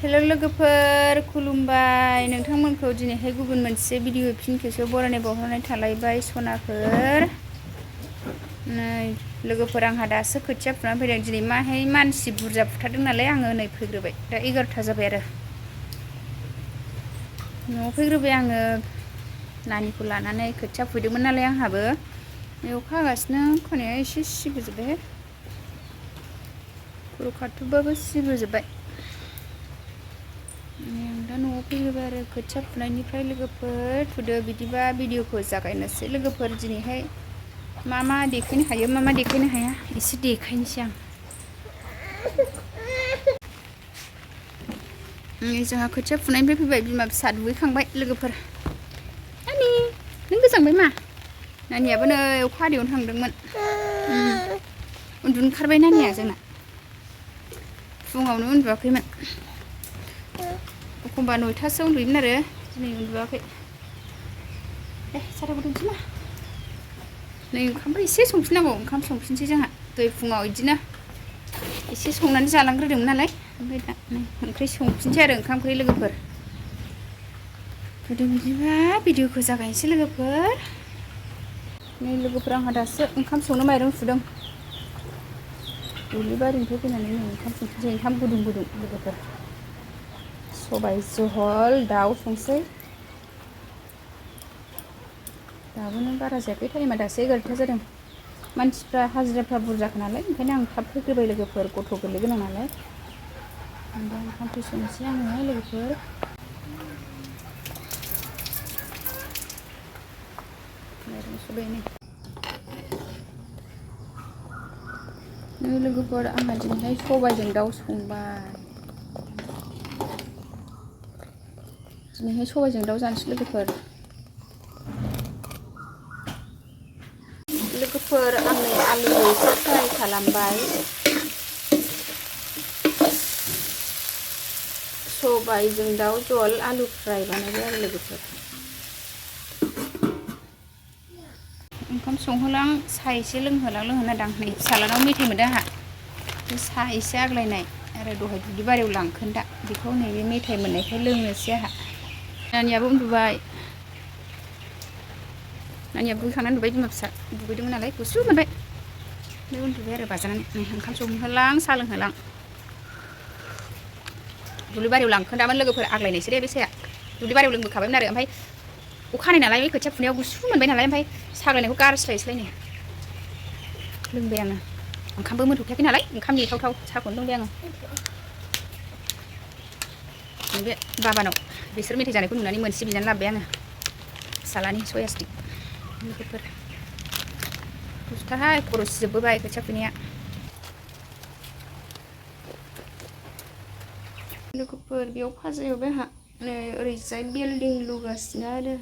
Hello लोगोफोर खुलुमबाय नोंथांमोनखौ दिनैहाय गुबुन मोनसे भिडिअ फिन खेबसे बरायनाय बावहरनाय थालायबाय सनाफोर नै लोगोफोर आंहा दासो खोथिया फुनानै फैदों दिनै माहाय मानसि बुरजा फुथारदों नालाय आङो नै फैग्रोबाय दा 11टा जाबाय आरो न'आव फैग्रोबाय आङो नानिखौ लानानै खोथिया फुदोंमोन नालाय आंहाबो अखा हागासिनो खानाया एसे सिबोजोब्बाय खर' खाथुबबाबो सिबोजोब्बाय आं दा न'आव फैग्रोबाय आरो खोथिया फुनायनिफ्राय लोगोफोर थुदो बिदिबा भिडिअखौ जागायनोसै लोगोफोर दिनैहाय मा देखायनो हायो मा देखायनो हाया एसे देखायनोसै आं जोंहा खोथिया फुनायनिफ्राय फैबाय बिमा फिसा दुगैखांबाय लोगोफोर नानि नों गोजांबाय मा नानियाबो नै अखा हादैयावनो थांदोंमोन उन्दुनो ओंखारबाय नानिया जोंना फुङावनो उन्दुवाखैमोन एखमबा 9टासोआव उन्दुयोमोन आरो दिनै उन्दुवाखै सारा गुदुंसै मा नै ओंखामबो एसे संफिननांगौ ओंखाम संफिनसै जोंहा दै फुङाव बिदिनो एसे संनानै जालांग्रोदोंमोन नालाय ओमफ्राय दा नै ओंख्रि संफिनसै आरो ओंखाम ओंख्रि लोगोफोर बिदिबा भिडिअखौ जागायनोसै लोगोफोर नै लोगोफोर आंहा दासो ओंखाम संनो माइरं सुदों दुब्लि बारिनिफ्राय फैनानै नै ओंखाम संफिनसै ओंखाम गुदुं लोगोफोर सबाइ जहल दाउ संसै दाबोनो बारा जायाखै टाइमा दासो 11टा जादों मानसिफ्रा हाजिराफ्रा बुरजाखा नालाय ओंखायनो आं थाब फैग्रोबाय लोगोफोर गथ' गोरलै गोनां नालाय दा ओंखाम ओंख्रि संनोसै आङो लोगोफोर माइरं सुबाय नै लोगोफोर आंहा दिनैहाय सबाइजों दाउ संबाय दिनैहाय सबाइजों दाउ जानोसै लोगोफोर आं नै आलुखौ एसे फ्राय खालामबाय सबाइजों दाउ जल आलु फ्राय बानायबाय आरो लोगोफोर ओंखाम संहोलां साहा एसे लोंहोना दां नै फिसालानाव मेथाइ मोनदों आंहा बे साहा एसे आग्लायनाय आरो दहाय दुब्लि बारियाव लांखोन्दा बेखौ नैबे मेथाइ मोननायखाय लोंनोसै आंहा नानियाबो उन्दुबाय नानिया दुगैखांनानै उन्दुबाय बिमा फिसा दुगैदोंमोन नालाय गुसु मोनबाय बे उन्दुबाय आरो बाजानानै ओंखाम संहोलां साहा लोंहोलां दुब्लि बारियाव लांखोन्दामोन लोगोफोर आग्लायनायसो बे साया दुब्लि बारियाव लोंबोखाबायमोन आरो ओमफ्राय अखा हानाय नालाय खोथिया फुनायाव गुसु मोनबाय नालाय ओमफ्राय साग्लायनायखौ गारस्लायस्लायनो लोंबाय आङो ओंखामबो मोनथ'खायाखै नालाय ओंखाम नेथावथाव साहाखौनो लोंबाय आङो बे बाबानाव बिसोर मेथाइ जानायखौ नुनानै मोनसे बिनानै लाबोबाय आङो फिसालानि सयास्टिक लोगोफोर दुस्थाहाय खर' सिजोबबोबाय खोथिया फुनाया लोगोफोर बेयाव फाजा एवबाय आंहा नै ओरैजाय बिल्डिं लुगासिनो आरो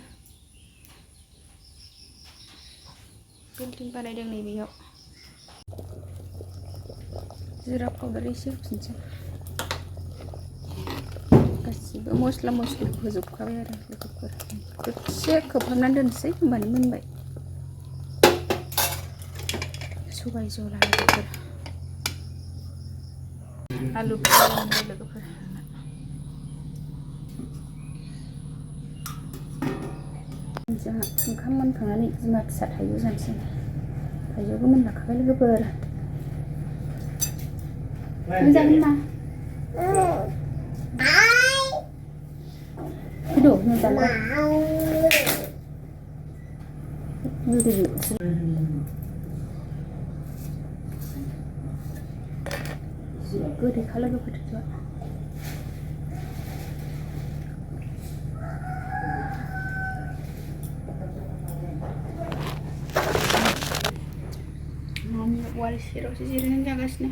बिल्डिं बानायदों नै बेयाव जिरा पाउडार एसे होफिनसै गासिबो मस्ला मस्लिखौ होजोबखाबाय आरो लोगोफोर दसे खोबहाबनानै दोनसै होमबानो मोनबाय सबाइ जला लोगोफोर आलु फ्राय लोगोफोर जोंहा ओंखाम मोनखांनानै बिमा फिसा थाइजौ जानोसै थाइजौबो मोनलांखाबाय लोगोफोर मोजां मा Aduh, minta lah. Gede kalau gede juga. Waris sirok sisirin jagasnya.